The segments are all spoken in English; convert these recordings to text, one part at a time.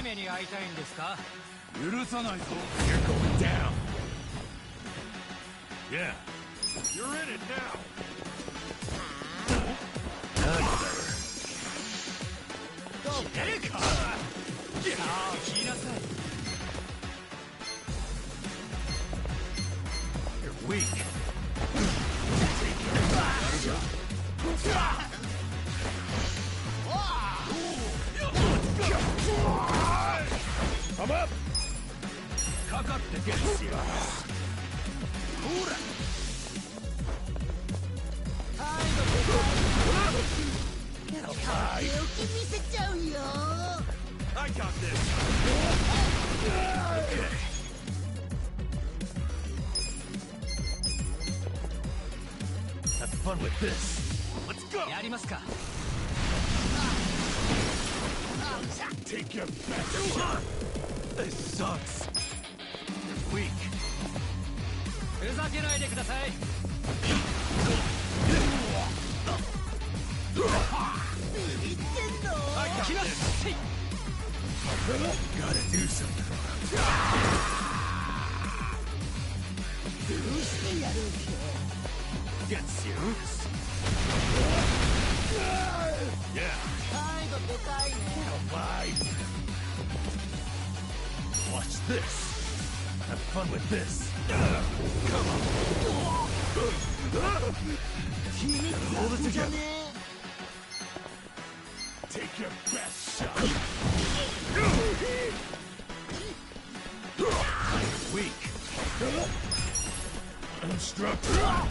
目に会いたいんですか? 許さないぞ. You're going down. Yeah. You're in it now. That's better. Go get it. Get out. You're weak. I'm up. Cock up to get you. I got this. Okay. Have fun with this. Let's go. やりますか? Take your best shot. This sucks. You're weak. ふざけないでください. I got this. Gotta do something. Get serious. Yeah. Bye. Watch this. Have fun with this. Come on. Hold it together. Take your best shot. Weak. Unstructured.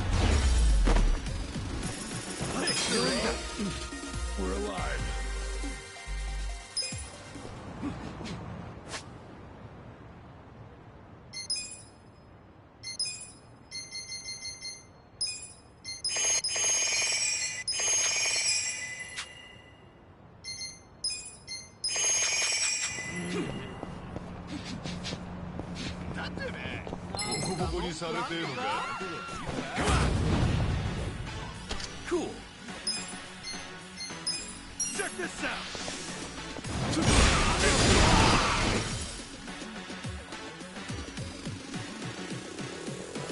We're alive. Cool. Check this out.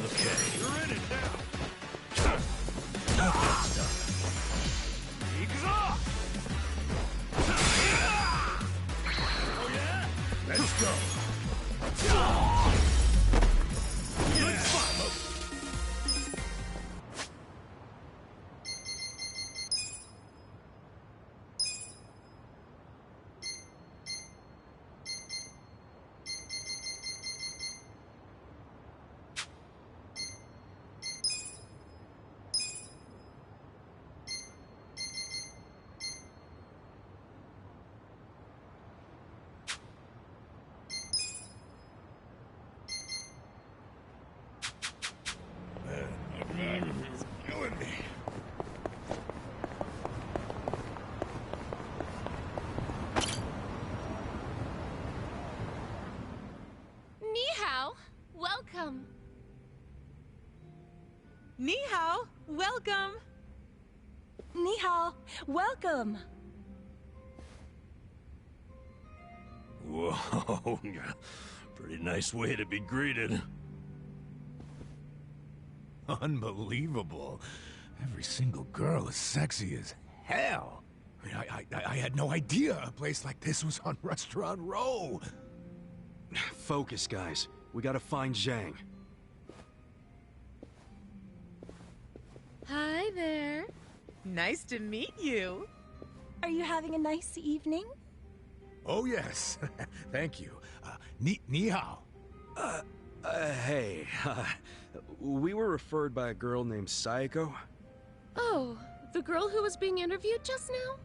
Okay, you're in it now. Not that stuff. Oh yeah? Let's go. It's killing me. Ni hao, welcome. Ni hao, welcome. Ni hao, welcome. Whoa, pretty nice way to be greeted. Unbelievable. Every single girl is sexy as hell. I mean, I had no idea a place like this was on Restaurant Row. Focus, guys. We gotta find Zhang. Hi there. Nice to meet you. Are you having a nice evening? Oh, yes. Thank you. Ni hao. Hey. We were referred by a girl named Sayako. Oh, the girl who was being interviewed just now?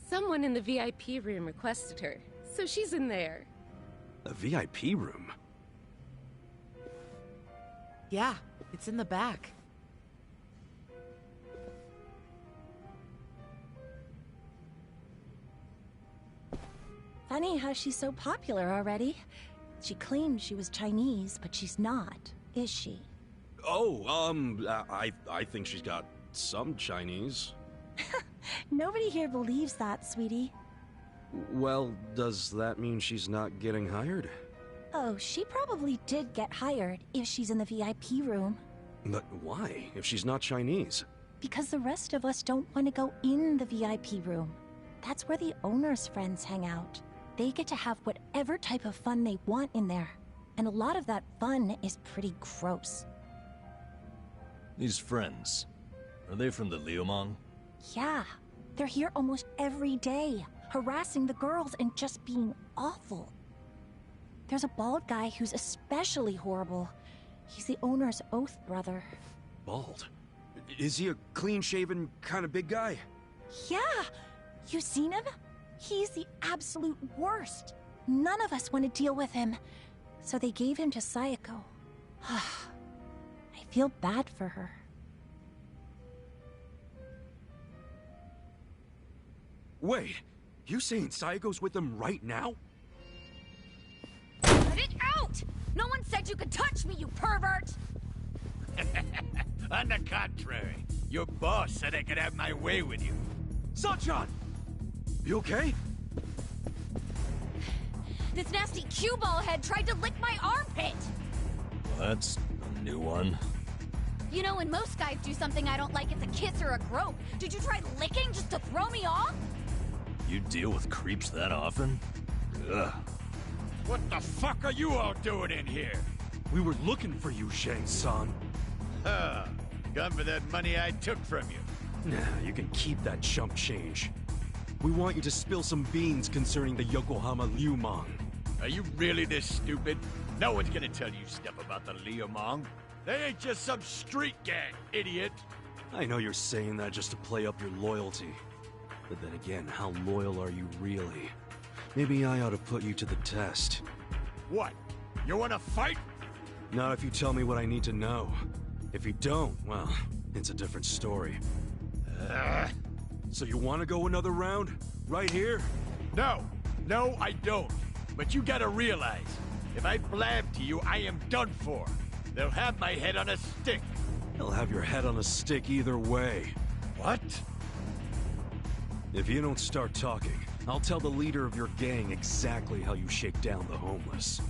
Someone in the VIP room requested her, so she's in there. A VIP room? Yeah, it's in the back. Funny how she's so popular already. She claimed she was Chinese, but she's not, is she? Oh, I think she's got some Chinese. Nobody here believes that, sweetie. Well, does that mean she's not getting hired? Oh, she probably did get hired if she's in the VIP room. But why, if she's not Chinese? Because the rest of us don't want to go in the VIP room. That's where the owner's friends hang out. They get to have whatever type of fun they want in there. And a lot of that fun is pretty gross. These friends, are they from the Liumang? Yeah, they're here almost every day, harassing the girls and just being awful. There's a bald guy who's especially horrible. He's the owner's oath brother. Bald? Is he a clean-shaven kind of big guy? Yeah! You seen him? He's the absolute worst. None of us want to deal with him. So they gave him to Sayako. I feel bad for her. Wait, you saying Sayako's with them right now? Let it out! No one said you could touch me, you pervert! On the contrary, your boss said I could have my way with you. Sunshine! You okay? This nasty cue ball head tried to lick my armpit! Well, that's a new one. You know, when most guys do something I don't like, it's a kiss or a grope. Did you try licking just to throw me off? You deal with creeps that often? Ugh. What the fuck are you all doing in here? We were looking for you, Shang-san. Come for that money I took from you. Nah, you can keep that chump change. We want you to spill some beans concerning the Yokohama Liumang. Are you really this stupid? No one's gonna tell you stuff about the Liumang. They ain't just some street gang, idiot. I know you're saying that just to play up your loyalty. But then again, how loyal are you really? Maybe I ought to put you to the test. What? You wanna fight? Not if you tell me what I need to know. If you don't, well, it's a different story. So you want to go another round? Right here? No, I don't. But you gotta realize, if I blab to you, I am done for. They'll have my head on a stick. They'll have your head on a stick either way. What? If you don't start talking, I'll tell the leader of your gang exactly how you shake down the homeless.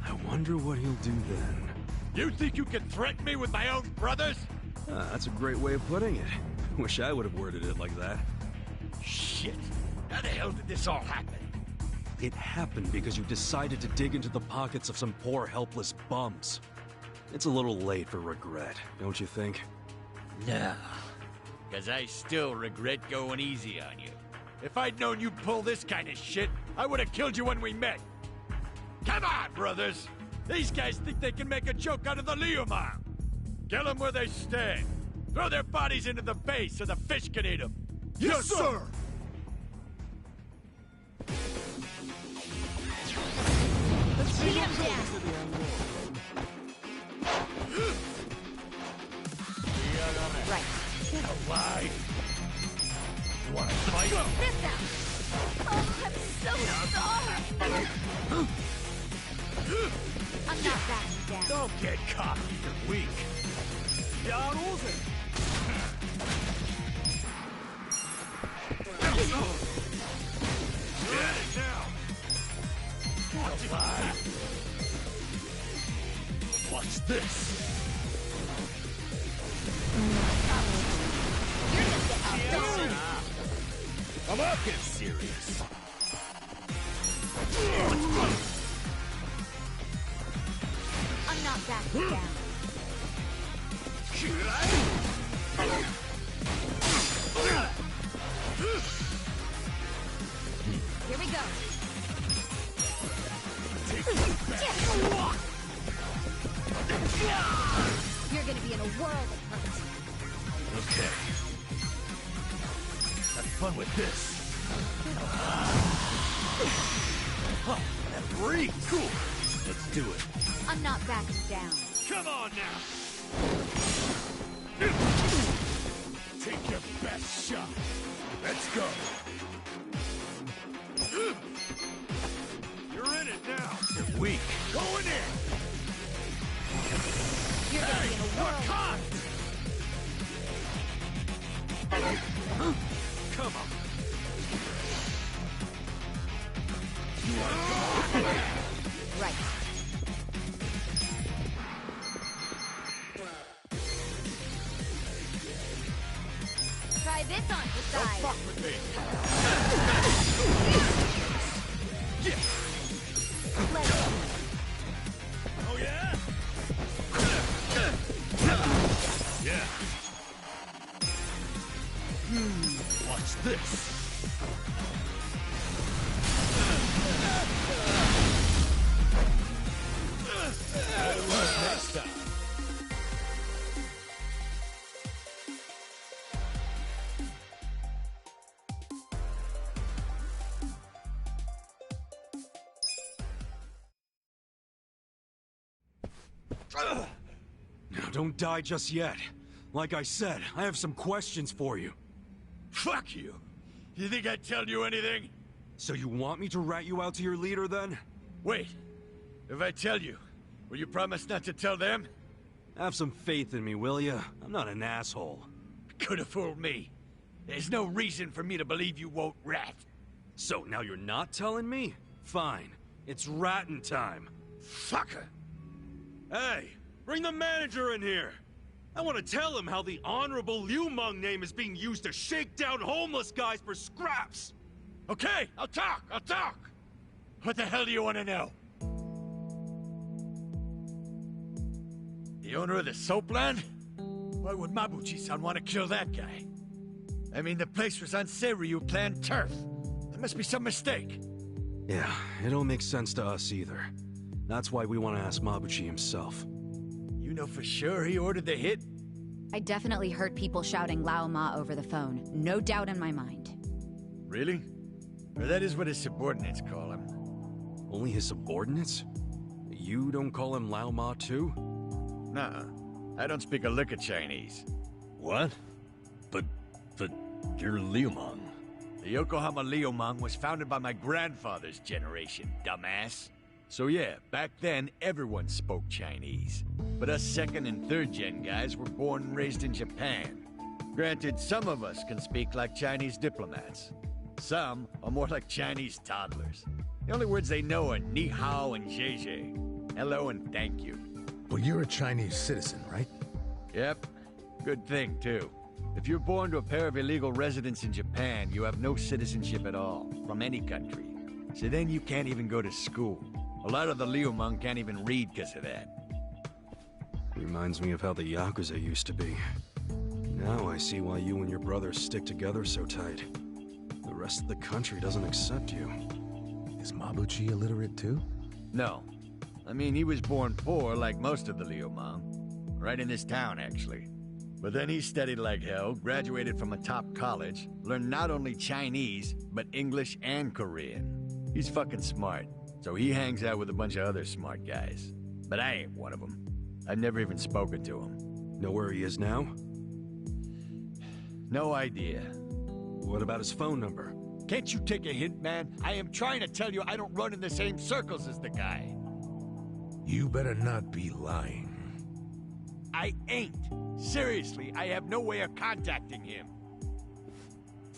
I wonder what he'll do then. You think you can threaten me with my own brothers? That's a great way of putting it. Wish I would have worded it like that. Shit. How the hell did this all happen? It happened because you decided to dig into the pockets of some poor, helpless bums. It's a little late for regret, don't you think? Nah. Because I still regret going easy on you. If I'd known you'd pull this kind of shit, I would have killed you when we met. Come on, brothers! These guys think they can make a joke out of the Liumang. Kill them where they stand. Throw their bodies into the bay so the fish can eat them. Yes, sir! Let's beat him down! Right. Alive! You wanna fight? This out! Oh, I'm so sorry! I'm not backing down. Don't get cocky, you're weak. Get it now! Alive! Watch this! You're gonna get outdone. I'm up! Get serious. I'm not backing down. Here we go. You're gonna be in a world of hurt. Okay. Have fun with this. Huh, that breathes. Cool. Let's do it. I'm not backing down. Come on now! Take your best shot. Let's go. You're in it now. You're weak. Going in. You're gonna be in a world of Caught. Come on. try this on for Don't size. fuck with me! Let's Oh yeah? Yeah. Watch this. Better luck next time. Now, don't die just yet. Like I said, I have some questions for you. Fuck you. You think I'd tell you anything? So you want me to rat you out to your leader, then? Wait. If I tell you, will you promise not to tell them? Have some faith in me, will ya? I'm not an asshole. Could have fooled me. There's no reason for me to believe you won't rat. So now you're not telling me? Fine. It's ratting time. Fucker. Hey, bring the manager in here. I want to tell him how the Honorable Liu Meng name is being used to shake down homeless guys for scraps. Okay, I'll talk. What the hell do you want to know? The owner of the soapland? Why would Mabuchi-san want to kill that guy? I mean, the place was on Seiryu clan turf. There must be some mistake. Yeah, it don't make sense to us either. That's why we want to ask Mabuchi himself. You know for sure he ordered the hit? I definitely heard people shouting Lao Ma over the phone. No doubt in my mind. Really? Or that is what his subordinates call him. Only his subordinates? You don't call him Lao Ma too? Nuh-uh. I don't speak a lick of Chinese. What? But you're Liu Meng. The Yokohama Liumang was founded by my grandfather's generation, dumbass. So yeah, back then everyone spoke Chinese. But us second and third gen guys were born and raised in Japan. Granted, some of us can speak like Chinese diplomats. Some are more like Chinese toddlers. The only words they know are ni hao and zhe zhe. Hello and thank you. But you're a Chinese citizen, right? Yep. Good thing, too. If you're born to a pair of illegal residents in Japan, you have no citizenship at all, from any country. So then you can't even go to school. A lot of the Liumang can't even read because of that. Reminds me of how the Yakuza used to be. Now I see why you and your brother stick together so tight. The rest of the country doesn't accept you. Is Mabuchi illiterate too? No. I mean, he was born poor like most of the Liumang. Right in this town, actually. But then he studied like hell, graduated from a top college, learned not only Chinese, but English and Korean. He's fucking smart, so he hangs out with a bunch of other smart guys. But I ain't one of them. I've never even spoken to him. Know where he is now? No idea. What about his phone number? Can't you take a hint, man? I am trying to tell you I don't run in the same circles as the guy. You better not be lying. I ain't. Seriously, I have no way of contacting him.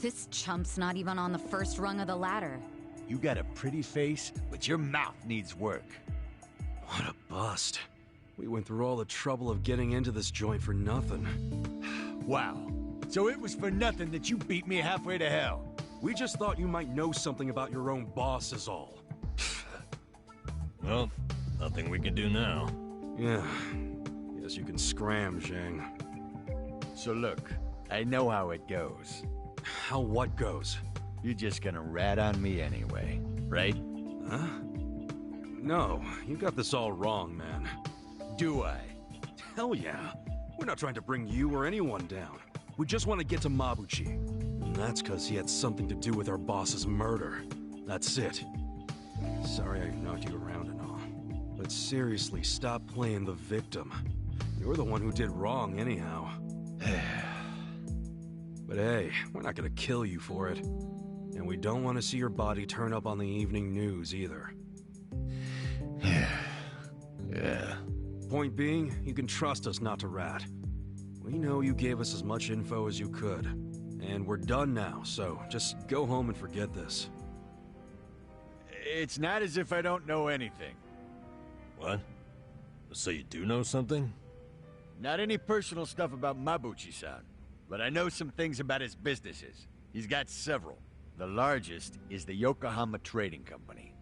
This chump's not even on the first rung of the ladder. You got a pretty face, but your mouth needs work. What a bust. We went through all the trouble of getting into this joint for nothing. Wow. So it was for nothing that you beat me halfway to hell. We just thought you might know something about your own boss is all. Well, nothing we can do now. Yeah. Guess you can scram, Zhang. So look, I know how it goes. How what goes? You're just gonna rat on me anyway, right? Huh? No, you got this all wrong, man. Do I? Hell yeah. We're not trying to bring you or anyone down. We just want to get to Mabuchi. And that's because he had something to do with our boss's murder. That's it. Sorry I knocked you around and all. But seriously, stop playing the victim. You're the one who did wrong anyhow. But hey, we're not gonna kill you for it. And we don't want to see your body turn up on the evening news either. Yeah. Point being, you can trust us not to rat. We know you gave us as much info as you could. And we're done now, so just go home and forget this. It's not as if I don't know anything. What? So you do know something? Not any personal stuff about Mabuchi-san. but I know some things about his businesses. He's got several. The largest is the Yokohama Trading Company.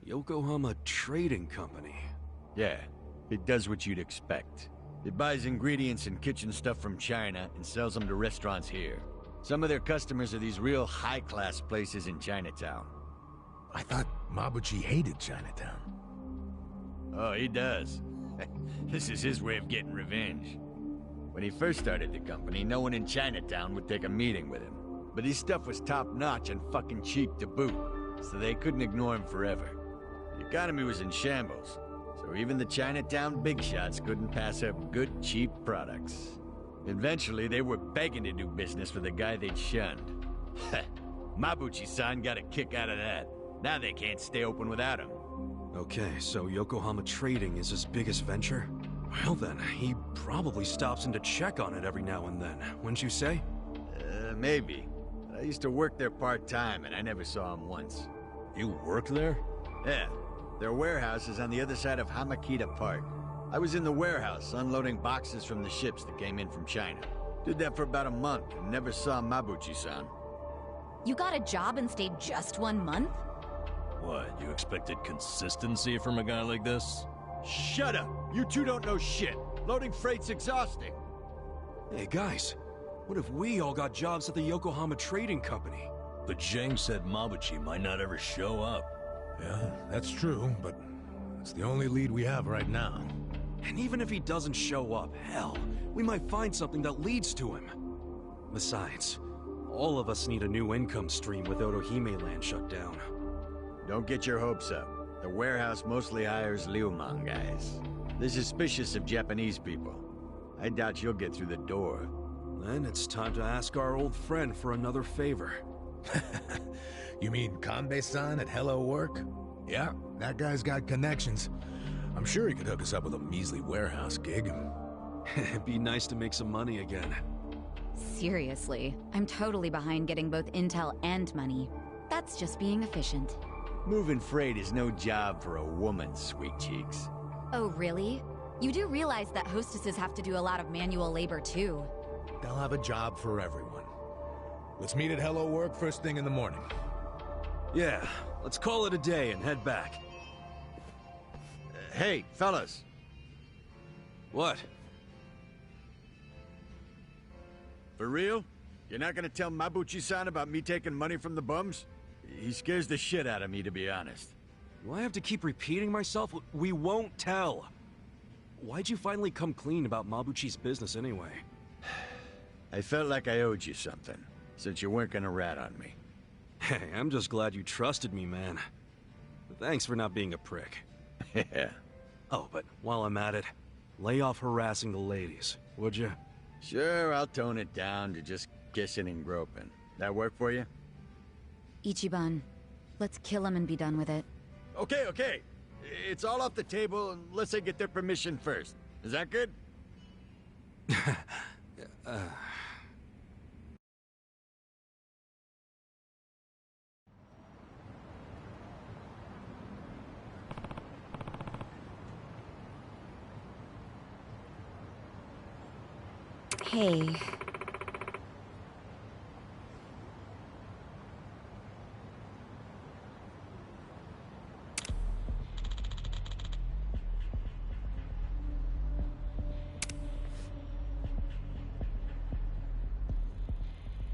Yokohama Trading Company? Yeah, it does what you'd expect. It buys ingredients and kitchen stuff from China and sells them to restaurants here. Some of their customers are these real high-class places in Chinatown. I thought Mabuchi hated Chinatown. Oh, he does. This is his way of getting revenge. When he first started the company, no one in Chinatown would take a meeting with him. But his stuff was top-notch and fucking cheap to boot, so they couldn't ignore him forever. The economy was in shambles, so even the Chinatown big shots couldn't pass up good, cheap products. Eventually, they were begging to do business with a guy they'd shunned. Mabuchi-san got a kick out of that. Now they can't stay open without him. Okay, so Yokohama Trading is his biggest venture? Well then, he probably stops in to check on it every now and then, wouldn't you say? Maybe. I used to work there part-time, and I never saw him once. You work there? Yeah. Their warehouse is on the other side of Hamakita Park. I was in the warehouse, unloading boxes from the ships that came in from China. Did that for about a month, and never saw Mabuchi-san. You got a job and stayed just 1 month? What, you expected consistency from a guy like this? Shut up! You two don't know shit! Loading freight's exhausting! Hey guys, what if we all got jobs at the Yokohama Trading Company? But Zhang said Mabuchi might not ever show up. Yeah, that's true, but it's the only lead we have right now. And even if he doesn't show up, hell, we might find something that leads to him. Besides, all of us need a new income stream with Otohime Land shut down. Don't get your hopes up. The warehouse mostly hires Liumang guys. They're suspicious of Japanese people. I doubt you'll get through the door. Then it's time to ask our old friend for another favor. You mean Kanbei-san at Hello Work? Yeah, that guy's got connections. I'm sure he could hook us up with a measly warehouse gig. It'd be nice to make some money again. Seriously, I'm totally behind getting both intel and money. That's just being efficient. Moving freight is no job for a woman, sweet cheeks. Oh, really? You do realize that hostesses have to do a lot of manual labor, too. They'll have a job for everyone. Let's meet at Hello Work first thing in the morning. Yeah, let's call it a day and head back. Hey, fellas. What? For real? You're not gonna tell Mabuchi-san about me taking money from the bums? He scares the shit out of me, to be honest. Do I have to keep repeating myself? We won't tell. Why'd you finally come clean about Mabuchi's business anyway? I felt like I owed you something, since you weren't gonna rat on me. Hey, I'm just glad you trusted me, man. Thanks for not being a prick. Yeah. Oh, but while I'm at it, lay off harassing the ladies, would you? Sure, I'll tone it down to just kissing and groping. That work for you? Ichiban, let's kill him and be done with it. Okay, okay. It's all off the table unless I get their permission first. Is that good? Hey.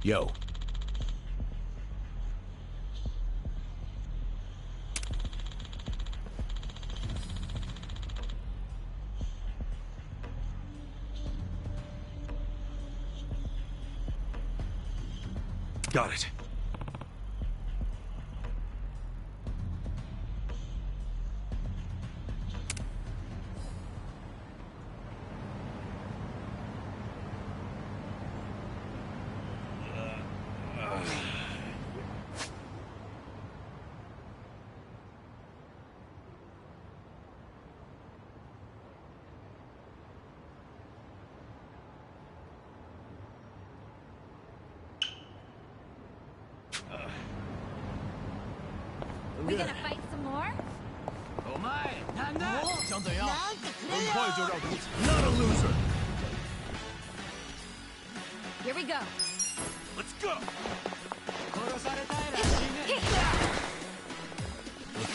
Yo. Got it. We gonna fight some more? Not a loser! Here we go. Let's go! 殺されたいらしいね。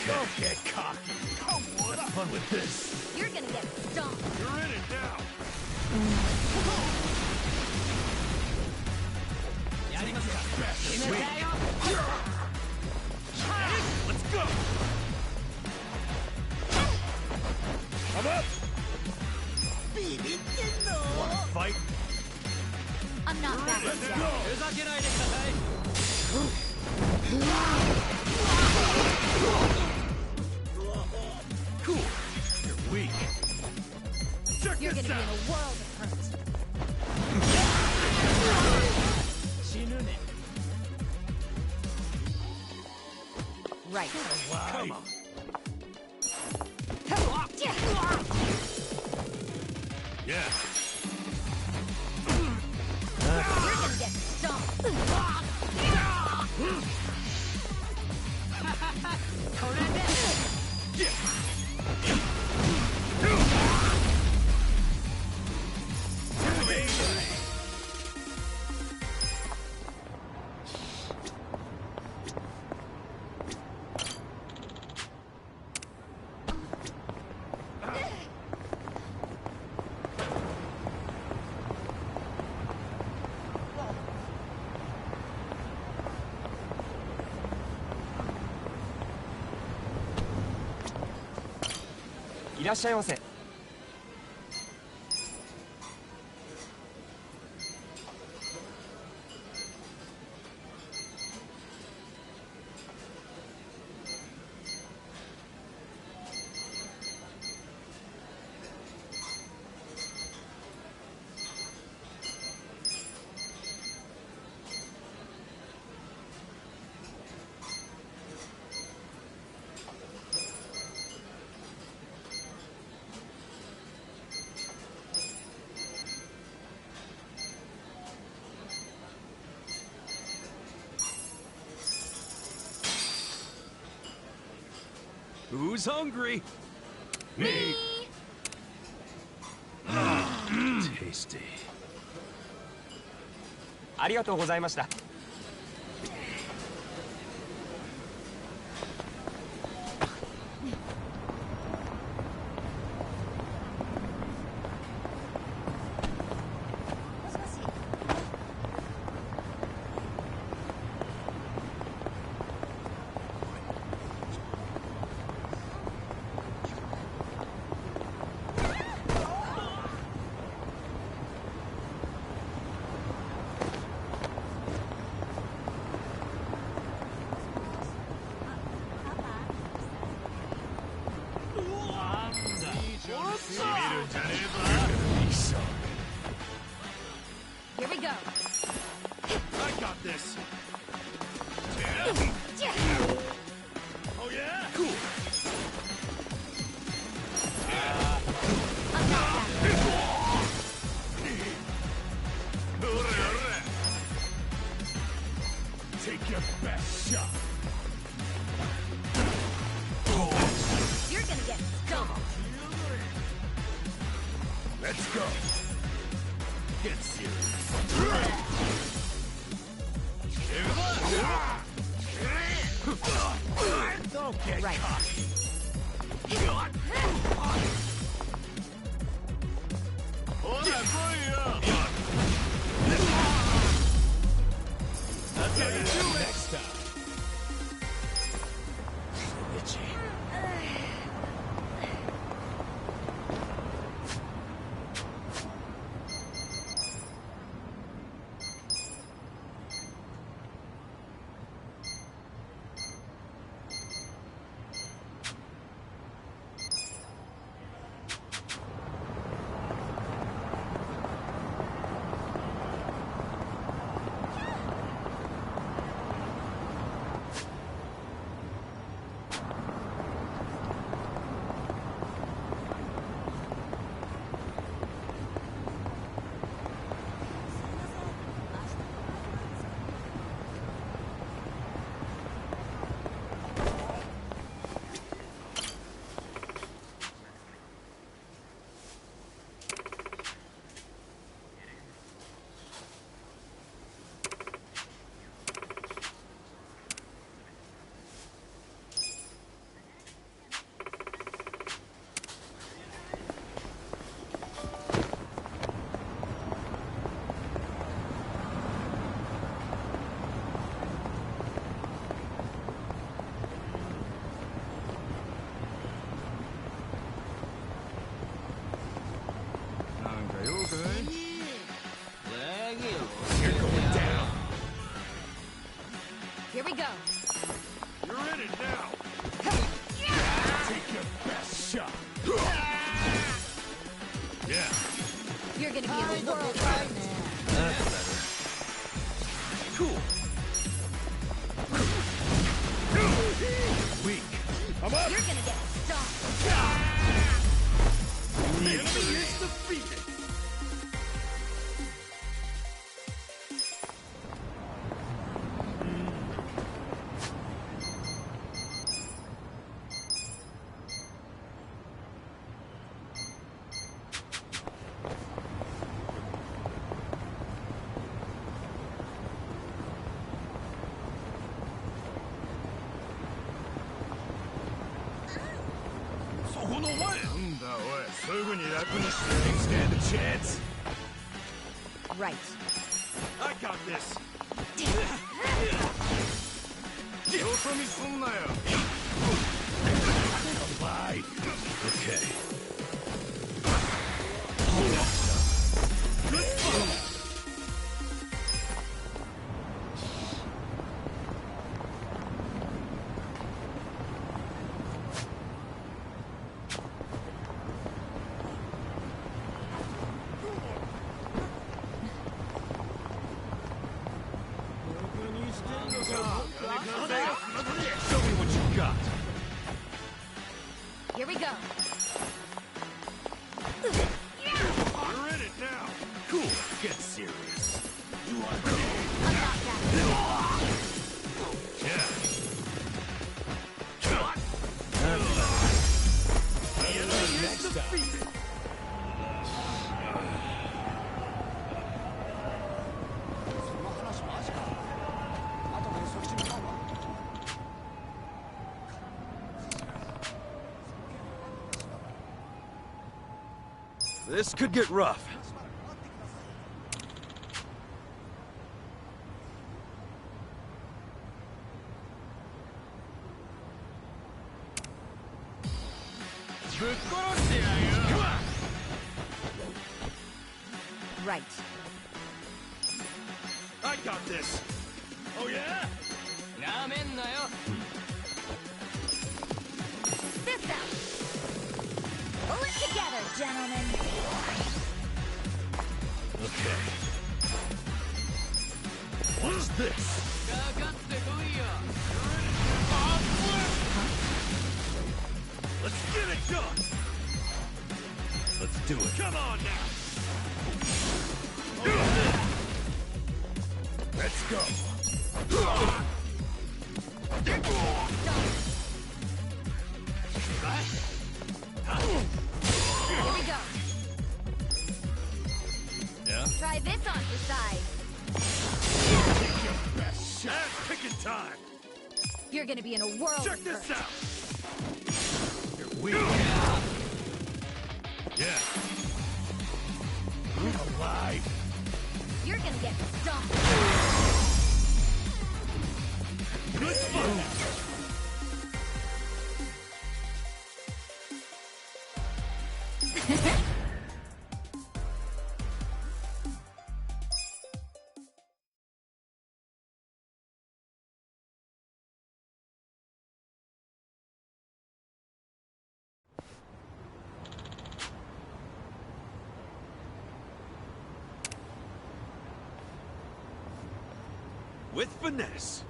Don't get cocky! Have fun with this! You're gonna get stomped. You're in it now! やりますか。決めたよ。 Let's go! I'm up! Wanna fight? I'm not that Let's yet. go! ふざけないでください。 Cool! You're weak. Check You're this gonna be in out! a world of hurt. 死ぬね。 Right. Come on! Yeah! You're gonna get stomped. これで。 いらっしゃいませ。Who's hungry? Me! Tasty. ありがとうございました。Here we go. I got this! Oh yeah? Cool! I'm not that. Take your best shot! You're gonna get stomped. Let's go! Get serious! Don't get Right. cocky! That's how you do it! Next time! Itchy. Stand a chance. Right. I got this. Bye. Okay. Show me what you got. Here we go. You're in it now. Cool. Get serious. You want to Next time. This could get rough. Right. I got this. Oh yeah? This out. Pull it together, gentlemen. Okay. What's this? Let's get it done. Let's do it. Come on now. Let's go. Here we go. Yeah? Try this on for size. Best shot. Picking time. You're gonna be in a world Check of this hurt. out. Here we go. Yeah. We're alive. You're gonna get stomped. Good fun. With finesse.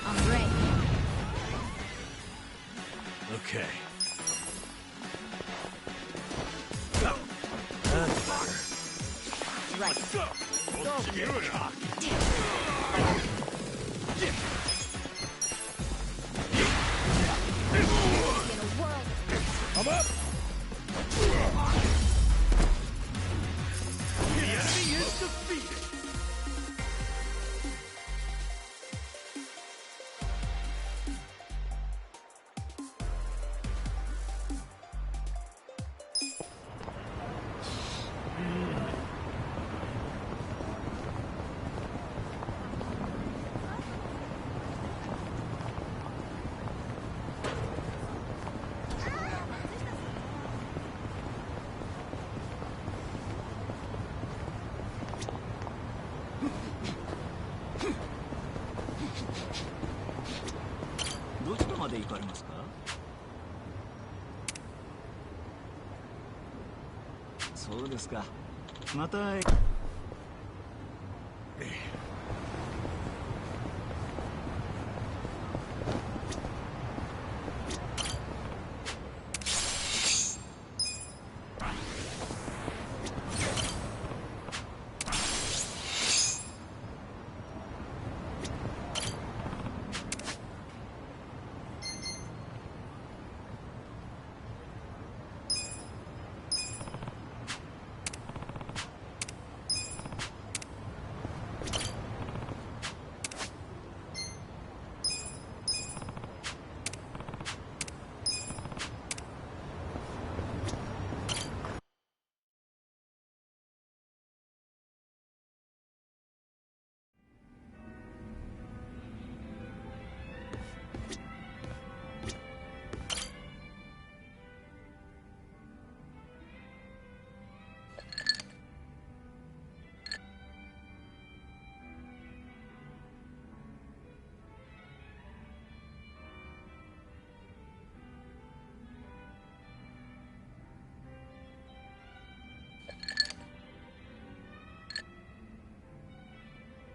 I'm ready. Okay. Right. Go. Get cocky. In a world of I'm up. The enemy is defeated.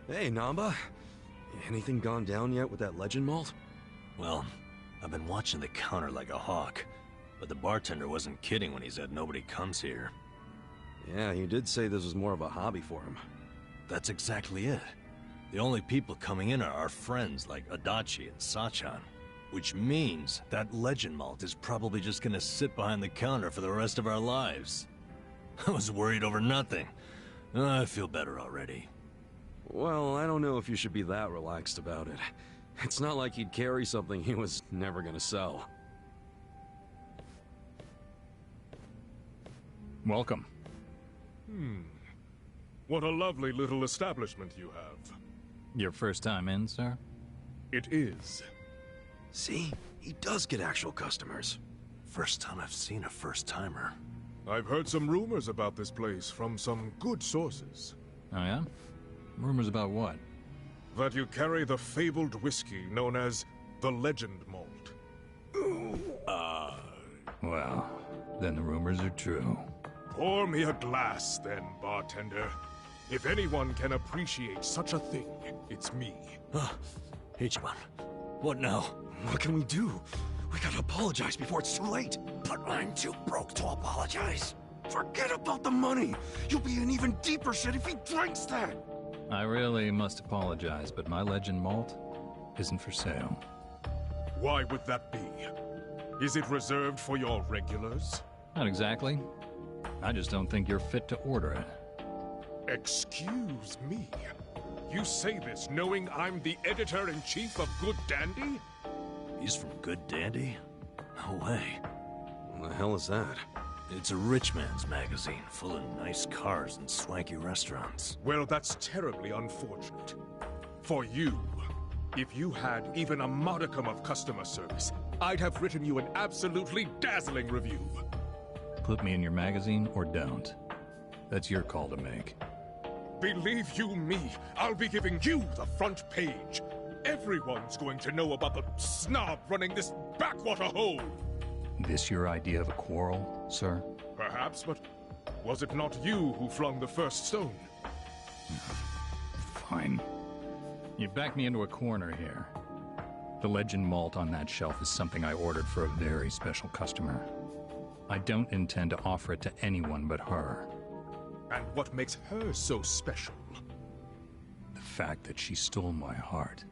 Hey, Namba. Anything gone down yet with that legend malt? Well, I've been watching the counter like a hawk. But the bartender wasn't kidding when he said nobody comes here. Yeah, he did say this was more of a hobby for him. That's exactly it. The only people coming in are our friends like Adachi and Sachan. Which means that legend malt is probably just gonna sit behind the counter for the rest of our lives. I was worried over nothing. I feel better already. Well, I don't know if you should be that relaxed about it. It's not like he'd carry something he was never gonna sell. Welcome. What a lovely little establishment you have. Your first time in, sir? It is. See? He does get actual customers. First time I've seen a first-timer. I've heard some rumors about this place from some good sources. Oh yeah? Rumors about what? That you carry the fabled whiskey known as the Legend Malt. Well, then the rumors are true. Pour me a glass, then, bartender. If anyone can appreciate such a thing, it's me. Ichiban, what now? What can we do? We gotta apologize before it's too late. But I'm too broke to apologize. Forget about the money. You'll be in even deeper shit if he drinks that. I really must apologize, but my legend malt isn't for sale. Why would that be? Is it reserved for your regulars? Not exactly. I just don't think you're fit to order it. Excuse me. You say this knowing I'm the editor-in-chief of Good Dandy? He's from Good Dandy? No way. What the hell is that? It's a rich man's magazine, full of nice cars and swanky restaurants. Well, that's terribly unfortunate. For you, if you had even a modicum of customer service, I'd have written you an absolutely dazzling review. Put me in your magazine or don't. That's your call to make. Believe you me, I'll be giving you the front page. Everyone's going to know about the snob running this backwater hole. This your idea of a quarrel, sir? Perhaps, but was it not you who flung the first stone? Fine. You backed me into a corner here. The legend malt on that shelf is something I ordered for a very special customer. I don't intend to offer it to anyone but her. And what makes her so special? The fact that she stole my heart.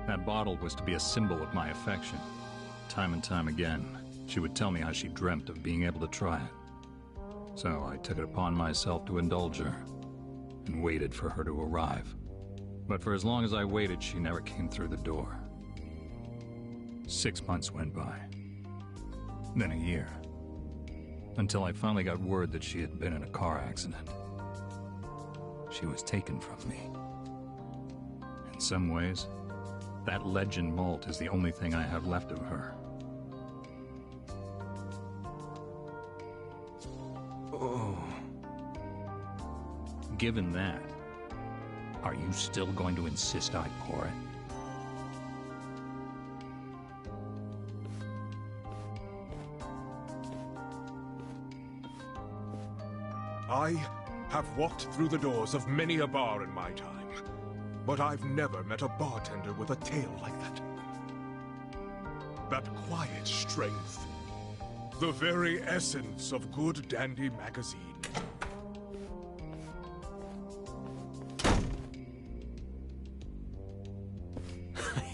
That bottle was to be a symbol of my affection. Time and time again, she would tell me how she dreamt of being able to try it. So I took it upon myself to indulge her, and waited for her to arrive. But for as long as I waited, she never came through the door. 6 months went by. Then a year. Until I finally got word that she had been in a car accident. She was taken from me. In some ways, that legend malt is the only thing I have left of her. Oh. Given that, are you still going to insist I pour it? I have walked through the doors of many a bar in my time, but I've never met a bartender with a tale like that. That quiet strength. The very essence of Good Dandy magazine.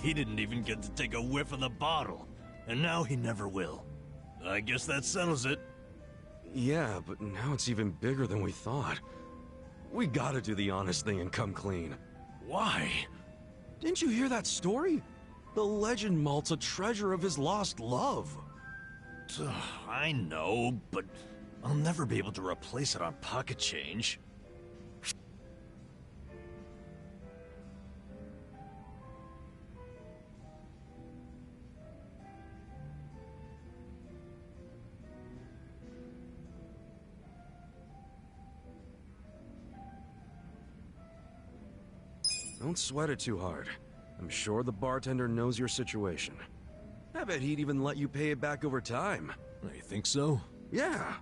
He didn't even get to take a whiff of the bottle, and now he never will. I guess that settles it. Yeah, but now it's even bigger than we thought. We gotta do the honest thing and come clean. Why? Didn't you hear that story? The legend malt's a treasure of his lost love. I know, but I'll never be able to replace it on pocket change. Don't sweat it too hard. I'm sure the bartender knows your situation. I bet he'd even let you pay it back over time. You think so? Yeah.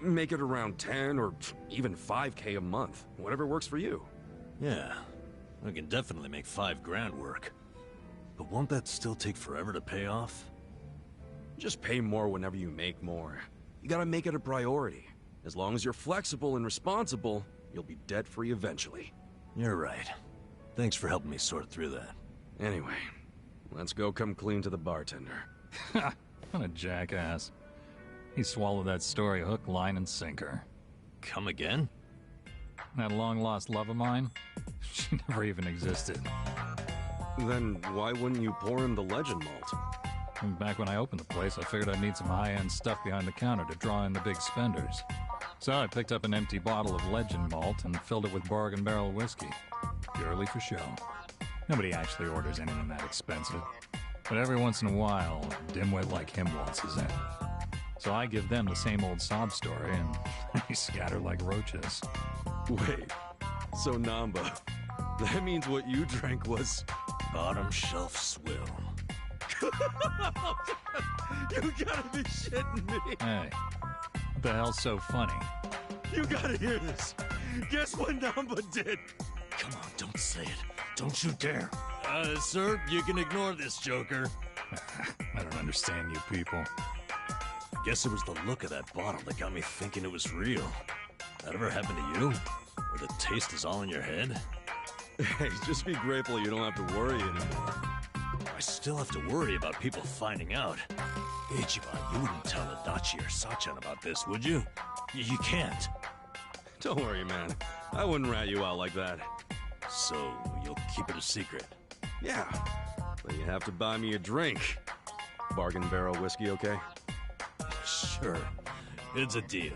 Make it around 10 or even 5K a month. Whatever works for you. Yeah, we can definitely make 5 grand work. But won't that still take forever to pay off? Just pay more whenever you make more. You gotta make it a priority. As long as you're flexible and responsible, you'll be debt-free eventually. You're right. Thanks for helping me sort through that. Anyway, let's go come clean to the bartender. What a jackass. He swallowed that story hook, line, and sinker. Come again? That long-lost love of mine? She never even existed. Then why wouldn't you pour him the legend malt? And back when I opened the place, I figured I'd need some high-end stuff behind the counter to draw in the big spenders. So I picked up an empty bottle of legend malt and filled it with bargain barrel whiskey. Purely for show. Nobody actually orders anything that expensive. But every once in a while, a dimwit like him waltzes in. So I give them the same old sob story, and they scatter like roaches. Wait, so Namba, that means what you drank was... Bottom shelf swill. You gotta be shitting me! Hey, what the hell's so funny? You gotta hear this! Guess what Namba did? Come on, don't say it. Don't you dare. Sir, you can ignore this, Joker. I don't understand you people. Guess it was the look of that bottle that got me thinking it was real. That ever happened to you? Where the taste is all in your head? Hey, just be grateful you don't have to worry anymore. I still have to worry about people finding out. Ichiban, you wouldn't tell Adachi or Sachan about this, would you? You can't. Don't worry, man. I wouldn't rat you out like that. So, you'll keep it a secret? Yeah. But you have to buy me a drink. Bargain barrel whiskey, okay? Sure. It's a deal.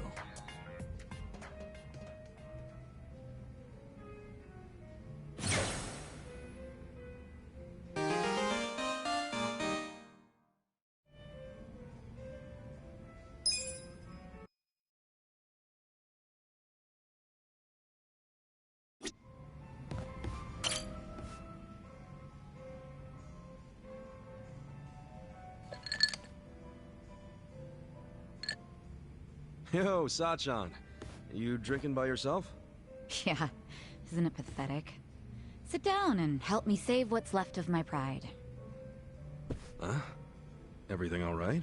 Yo, Sachan. You drinking by yourself? Yeah, isn't it pathetic? Sit down and help me save what's left of my pride. Huh? Everything all right?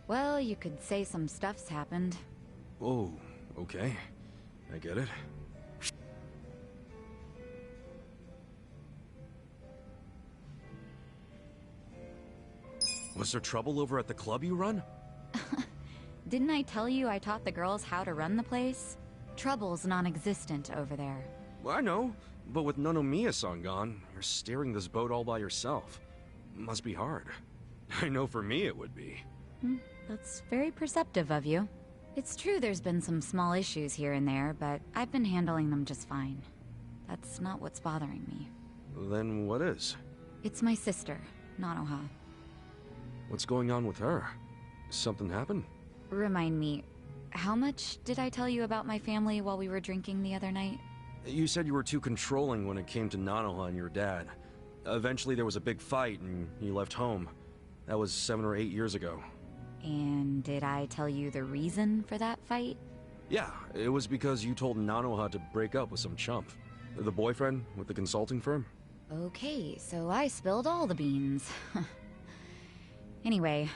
Well, you could say some stuff's happened. Oh, okay. I get it. Was there trouble over at the club you run? Didn't I tell you I taught the girls how to run the place? Trouble's non-existent over there. Well, I know, but with Nonomiya-san gone, you're steering this boat all by yourself. Must be hard. I know for me it would be. That's very perceptive of you. It's true there's been some small issues here and there, but I've been handling them just fine. That's not what's bothering me. Then what is? It's my sister, Nanoha. What's going on with her? Something happened? Remind me, how much did I tell you about my family while we were drinking the other night? You said you were too controlling when it came to Nanoha and your dad. Eventually there was a big fight and you left home. That was 7 or 8 years ago. And did I tell you the reason for that fight? Yeah, it was because you told Nanoha to break up with some chump. The boyfriend with the consulting firm? Okay, so I spilled all the beans. Anyway,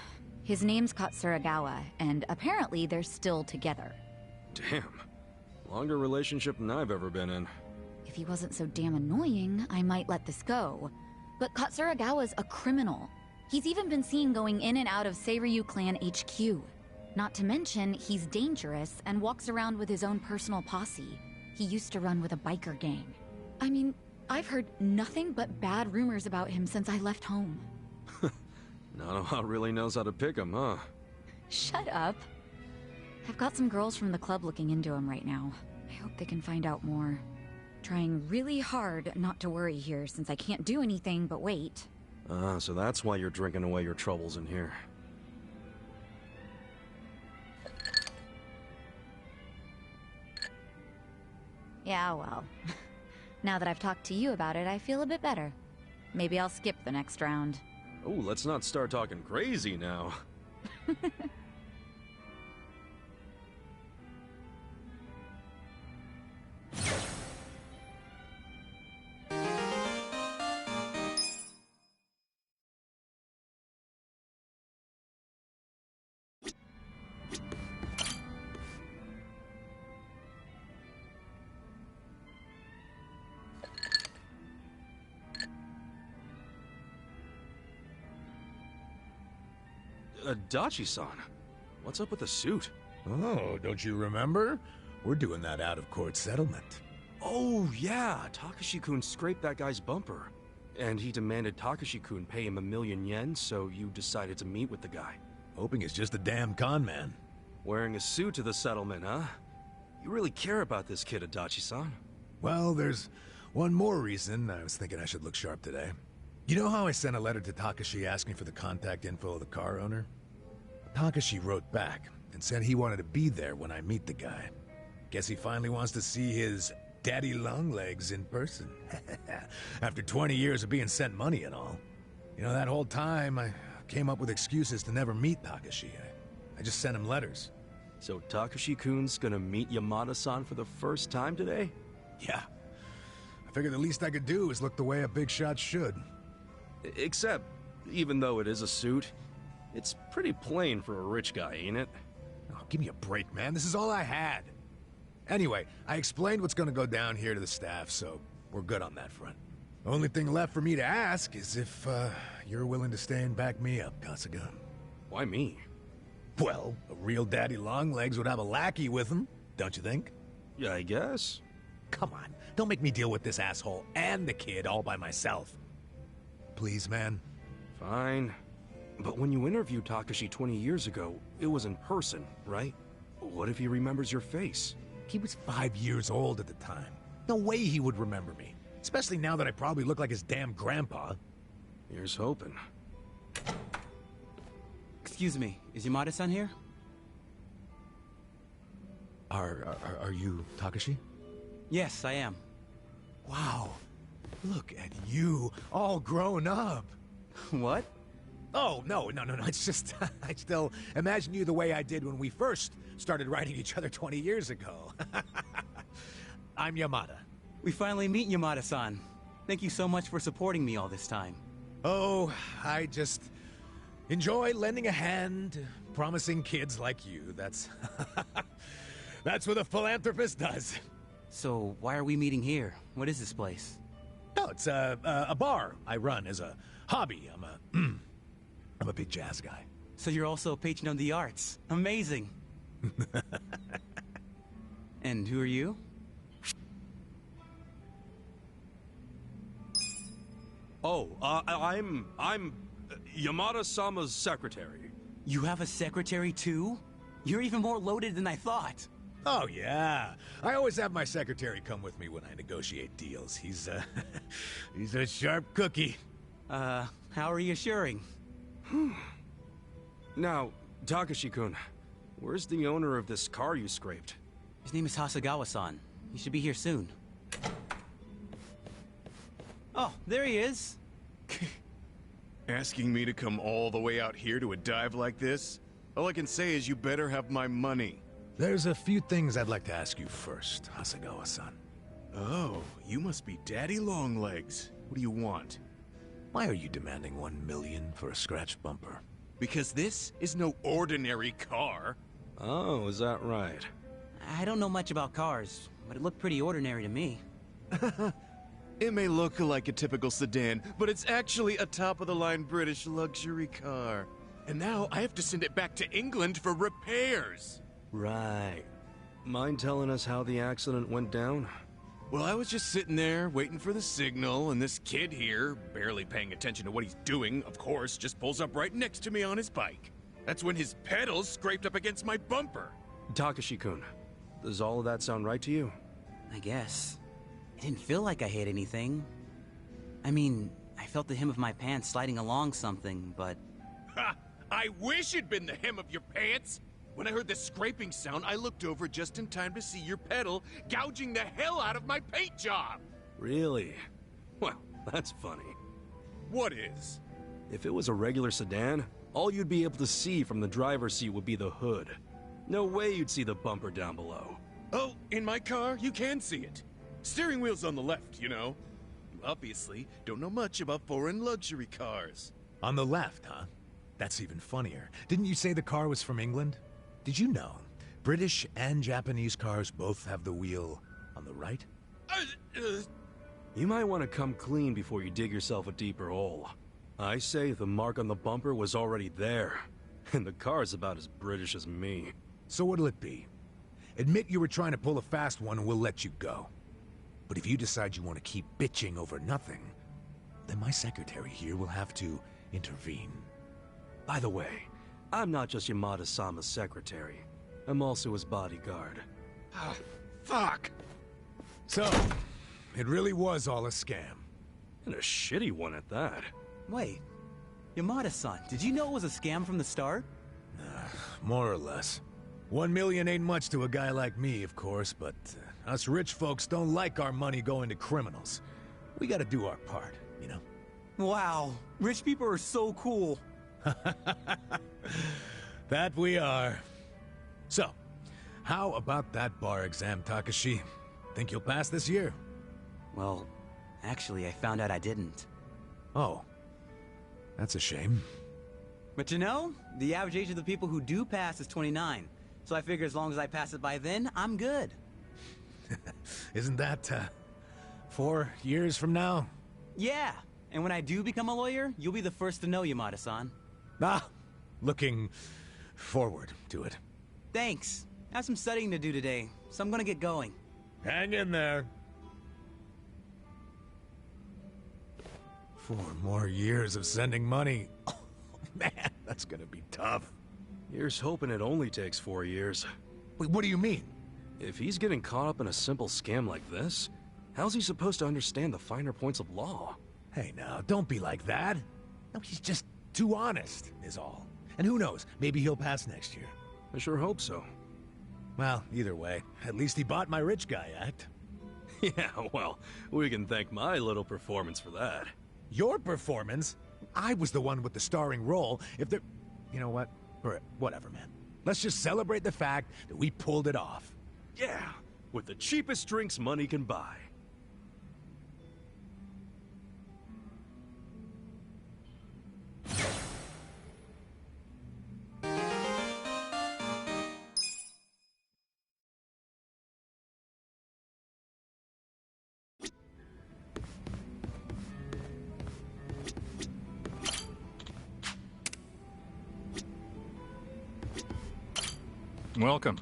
his name's Katsuragawa, and apparently they're still together. Damn. Longer relationship than I've ever been in. If he wasn't so damn annoying, I might let this go. But Katsuragawa's a criminal. He's even been seen going in and out of Seiryu Clan HQ. Not to mention, he's dangerous and walks around with his own personal posse. He used to run with a biker gang. I mean, I've heard nothing but bad rumors about him since I left home. Nanoha really knows how to pick him, huh? Shut up. I've got some girls from the club looking into him right now. I hope they can find out more. Trying really hard not to worry here since I can't do anything but wait. So that's why you're drinking away your troubles in here. Yeah, well. Now that I've talked to you about it, I feel a bit better. Maybe I'll skip the next round. Oh, let's not start talking crazy now. Adachi-san, what's up with the suit? Oh, don't you remember? We're doing that out-of-court settlement. Oh, yeah, Takashi-kun scraped that guy's bumper. And he demanded Takashi-kun pay him 1,000,000 yen, so you decided to meet with the guy. Hoping it's just a damn con man. Wearing a suit to the settlement, huh? You really care about this kid, Adachi-san. Well, there's one more reason I was thinking I should look sharp today. You know how I sent a letter to Takashi asking for the contact info of the car owner? Takashi wrote back and said he wanted to be there when I meet the guy. Guess he finally wants to see his daddy longlegs in person. After 20 years of being sent money and all. You know, that whole time I came up with excuses to never meet Takashi. I just sent him letters. So Takashi-kun's gonna meet Yamada-san for the first time today? Yeah. I figured the least I could do is look the way a big shot should. Except, even though it is a suit, it's pretty plain for a rich guy, ain't it? Oh, give me a break, man. This is all I had. Anyway, I explained what's gonna go down here to the staff, so we're good on that front. Only thing left for me to ask is if, you're willing to stay and back me up, Kasuga. Why me? Well, a real daddy longlegs would have a lackey with him, don't you think? Yeah, I guess. Come on, don't make me deal with this asshole and the kid all by myself. Please, man. Fine. But when you interviewed Takashi 20 years ago, it was in person, right? What if he remembers your face? He was 5 years old at the time. No way he would remember me. Especially now that I probably look like his damn grandpa. Here's hoping. Excuse me, is Yamada-san here? Are you Takashi? Yes, I am. Wow. Look at you, all grown up. What? Oh, no. It's just, I still imagine you the way I did when we first started writing each other 20 years ago. I'm Yamada. We finally meet Yamada-san. Thank you so much for supporting me all this time. Oh, I just enjoy lending a hand to promising kids like you. That's what a philanthropist does. So, why are we meeting here? What is this place? Oh, it's a bar I run as a hobby. I'm a big jazz guy. So you're also a patron of the arts. Amazing. And who are you? Oh, I'm Yamada-sama's secretary. You have a secretary too? You're even more loaded than I thought. Oh, yeah. I always have my secretary come with me when I negotiate deals. He's a sharp cookie. How reassuring. Now, Takashi-kun, where's the owner of this car you scraped? His name is Hasegawa-san. He should be here soon. Oh, there he is. Asking me to come all the way out here to a dive like this? All I can say is you better have my money. There's a few things I'd like to ask you first, Hasegawa-san. Oh, you must be Daddy Longlegs. What do you want? Why are you demanding 1 million for a scratched bumper? Because this is no ordinary car. Oh, is that right? I don't know much about cars, but it looked pretty ordinary to me. It may look like a typical sedan, but it's actually a top-of-the-line British luxury car. And now I have to send it back to England for repairs. Right. Mind telling us how the accident went down? Well, I was just sitting there, waiting for the signal, and this kid here, barely paying attention to what he's doing, of course, just pulls up right next to me on his bike. That's when his pedals scraped up against my bumper. Takashi-kun, does all of that sound right to you? I guess. It didn't feel like I hit anything. I mean, I felt the hem of my pants sliding along something, but... Ha! I wish it'd been the hem of your pants! When I heard the scraping sound, I looked over just in time to see your pedal gouging the hell out of my paint job! Really? Well, that's funny. What is? If it was a regular sedan, all you'd be able to see from the driver's seat would be the hood. No way you'd see the bumper down below. Oh, in my car, you can see it. Steering wheel's on the left, you know. You obviously don't know much about foreign luxury cars. On the left, huh? That's even funnier. Didn't you say the car was from England? Did you know British and Japanese cars both have the wheel on the right? You might want to come clean before you dig yourself a deeper hole. I say the mark on the bumper was already there. And the car's about as British as me. So what'll it be? Admit you were trying to pull a fast one and we'll let you go. But if you decide you want to keep bitching over nothing, then my secretary here will have to intervene. By the way, I'm not just Yamada-sama's secretary. I'm also his bodyguard. Ah, fuck! So, it really was all a scam. And a shitty one at that. Wait, Yamada-san, did you know it was a scam from the start? More or less. 1 million ain't much to a guy like me, of course, but us rich folks don't like our money going to criminals. We gotta do our part, you know? Wow, rich people are so cool. That we are. So, how about that bar exam, Takashi? Think you'll pass this year? Well, actually, I found out I didn't. Oh. That's a shame. But you know, the average age of the people who do pass is 29. So I figure as long as I pass it by then, I'm good. Isn't that, 4 years from now? Yeah, and when I do become a lawyer, you'll be the first to know, Yamada-san. Ah, looking forward to it. Thanks. I have some studying to do today, so I'm gonna get going. Hang in there. 4 more years of sending money. Oh, man, that's gonna be tough. Here's hoping it only takes 4 years. Wait, what do you mean? If he's getting caught up in a simple scam like this, how's he supposed to understand the finer points of law? Hey now, don't be like that. No, he's just too honest, is all. And who knows, maybe he'll pass next year. I sure hope so. Well, either way, at least he bought my rich guy act. Yeah, well, we can thank my little performance for that. Your performance? I was the one with the starring role. If there... You know what? Whatever, man. Let's just celebrate the fact that we pulled it off. Yeah, with the cheapest drinks money can buy. Welcome.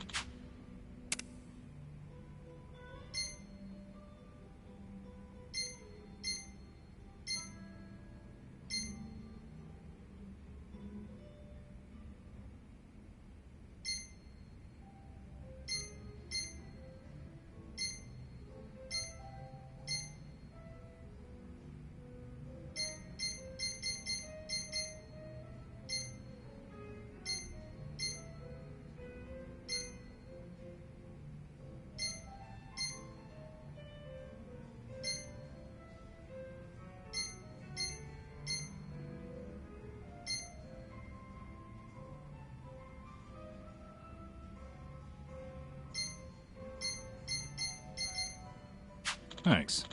Thanks.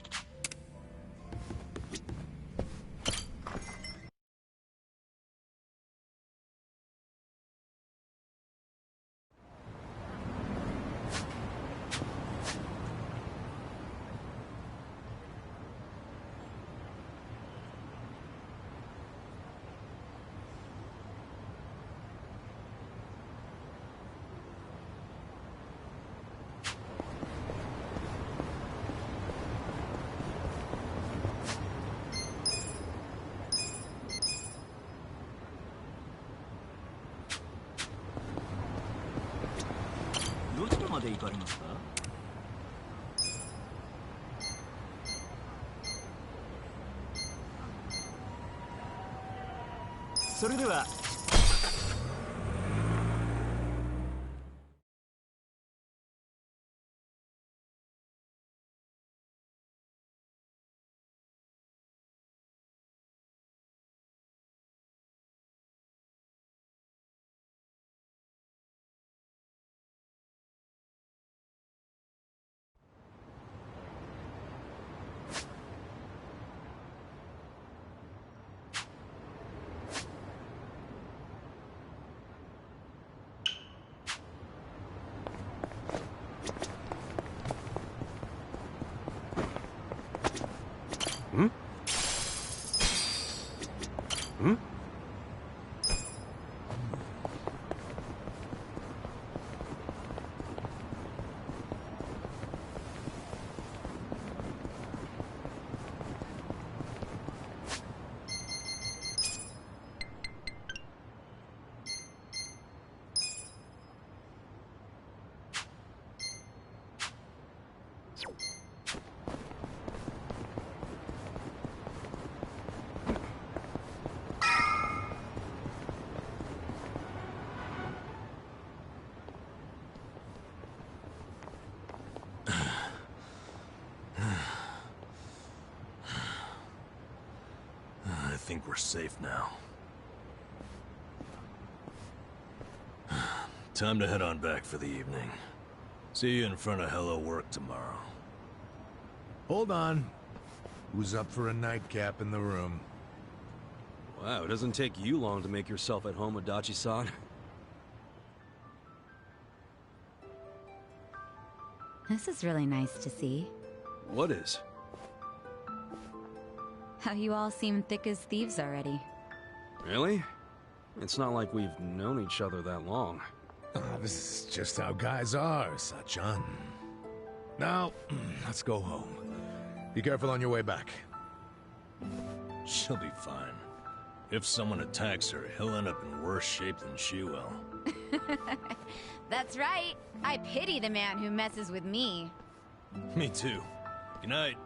think we're safe now. Time to head on back for the evening. See you in front of Hello Work tomorrow. Hold on. Who's up for a nightcap in the room? Wow, it doesn't take you long to make yourself at home, Adachi-san. This is really nice to see. What is? How you all seem thick as thieves already. Really? It's not like we've known each other that long. This is just how guys are, Sachan. Now, let's go home. Be careful on your way back. She'll be fine. If someone attacks her, he'll end up in worse shape than she will. That's right. I pity the man who messes with me. Me too. Good night.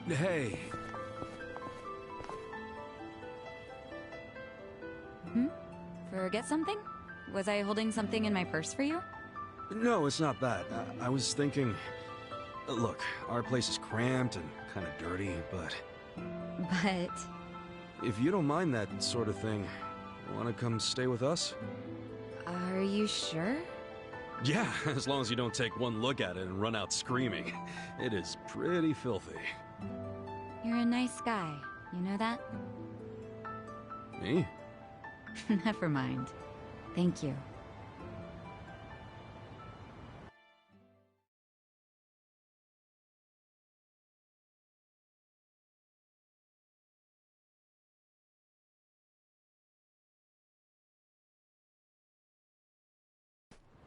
Hey. Forget something? Was I holding something in my purse for you? No, it's not that. I was thinking... Look, our place is cramped and kind of dirty, but... But... If you don't mind that sort of thing, wanna come stay with us? Are you sure? Yeah, as long as you don't take one look at it and run out screaming. It is pretty filthy. You're a nice guy. You know that? Me? Never mind. Thank you.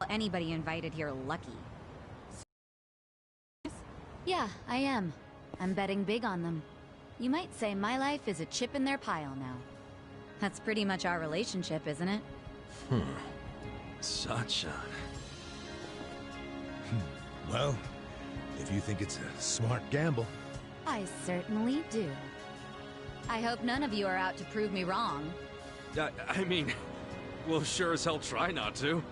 Anybody invited here lucky. Yeah, I am. I'm betting big on them. You might say my life is a chip in their pile now. That's pretty much our relationship, isn't it? Sachan. Well, if you think it's a smart gamble. I certainly do. I hope none of you are out to prove me wrong. I mean, we'll sure as hell try not to.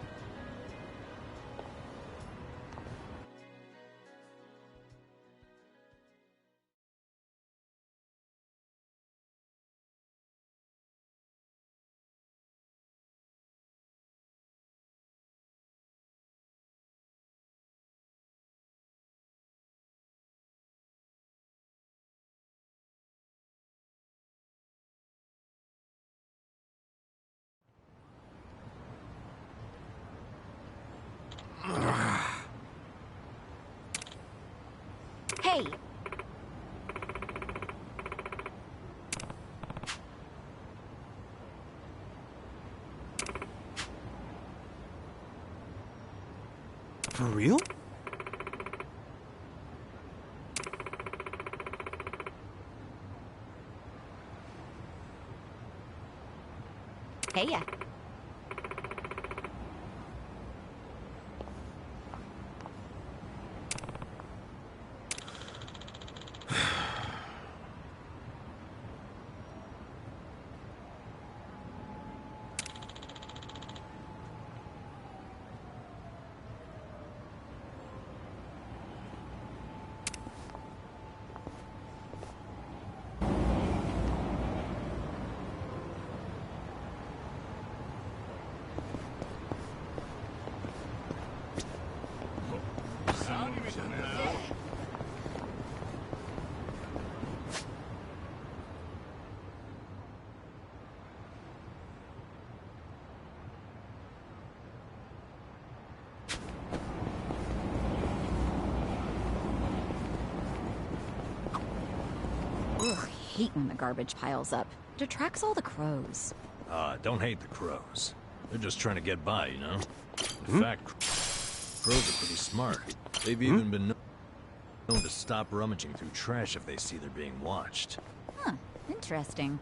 Hey! For real? Hey ya. Ugh, hate when the garbage piles up. It attracts all the crows. Don't hate the crows. They're just trying to get by, you know? In fact, crows are pretty smart. They've even been known to stop rummaging through trash if they see they're being watched. Huh, interesting.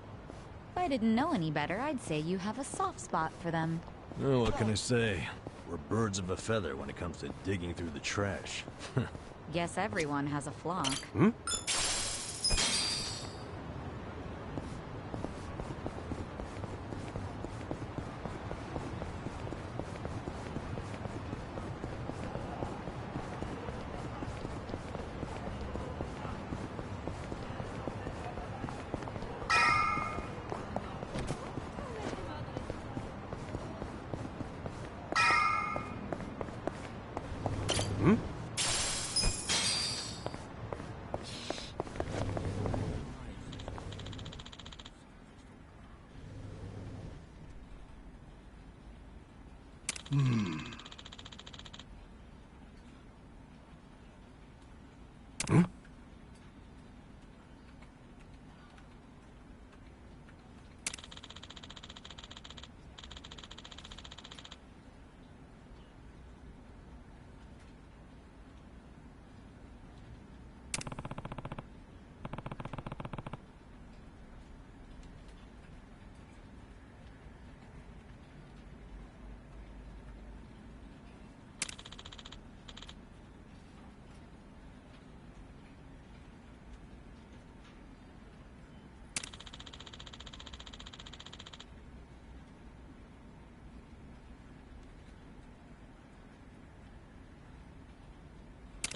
If I didn't know any better, I'd say you have a soft spot for them. Oh, what can I say? We're birds of a feather when it comes to digging through the trash. Guess everyone has a flock. Hmm?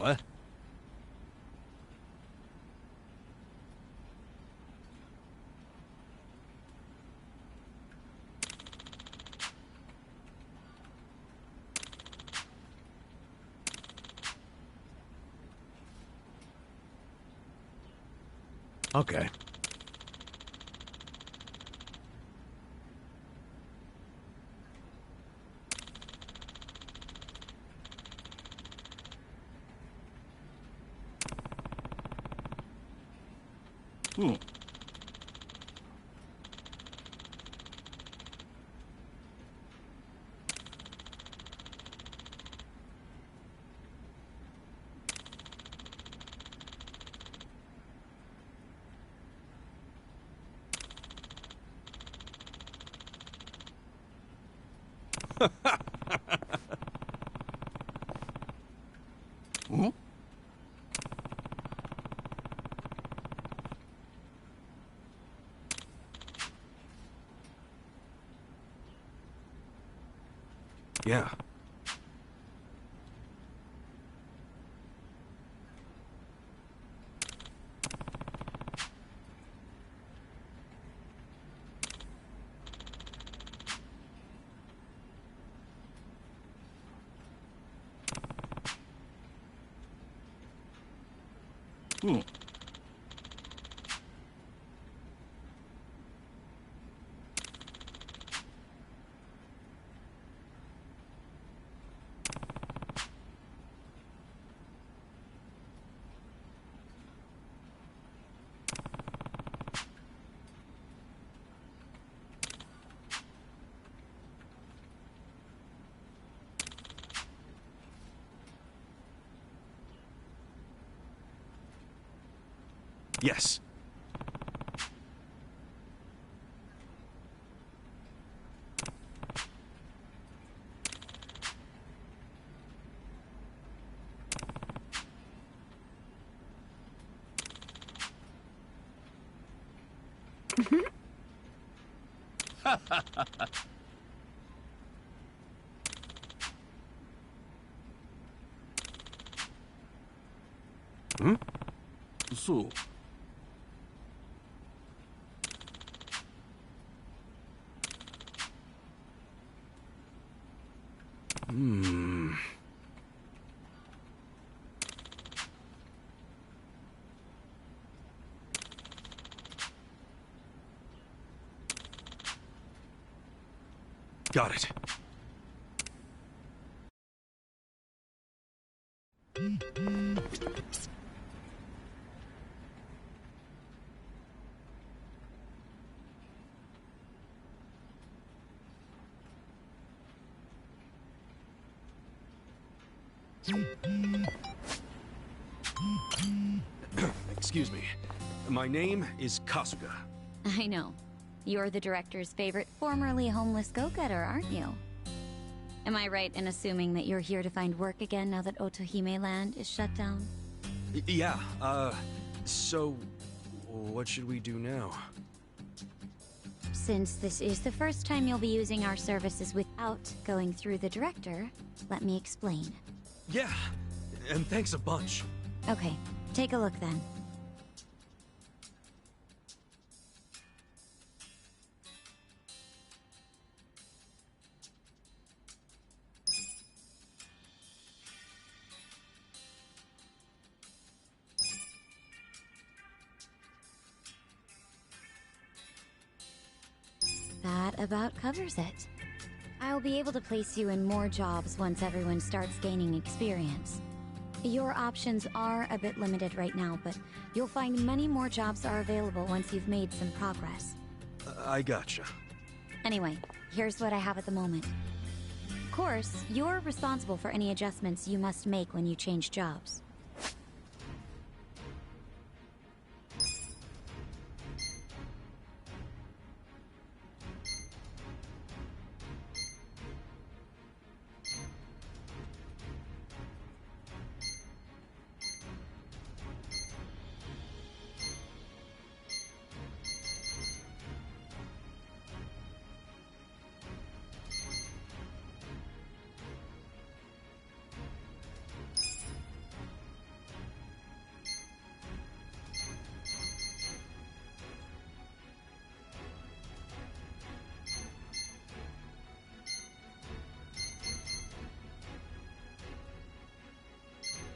What? Okay. Hmm. Hmm? Yeah. Hmm. Yes. Hmm? そう。Hmm. Got it. Excuse me. My name is Kasuga. I know. You're the director's favorite formerly homeless go-getter, aren't you? Am I right in assuming that you're here to find work again now that Otohime Land is shut down? Yeah, so... what should we do now? Since this is the first time you'll be using our services without going through the director, let me explain. Yeah, and thanks a bunch. Okay, take a look then. That about covers it. I'll be able to place you in more jobs once everyone starts gaining experience. Your options are a bit limited right now, but you'll find many more jobs are available once you've made some progress. I gotcha. Anyway, here's what I have at the moment. Of course, you're responsible for any adjustments you must make when you change jobs.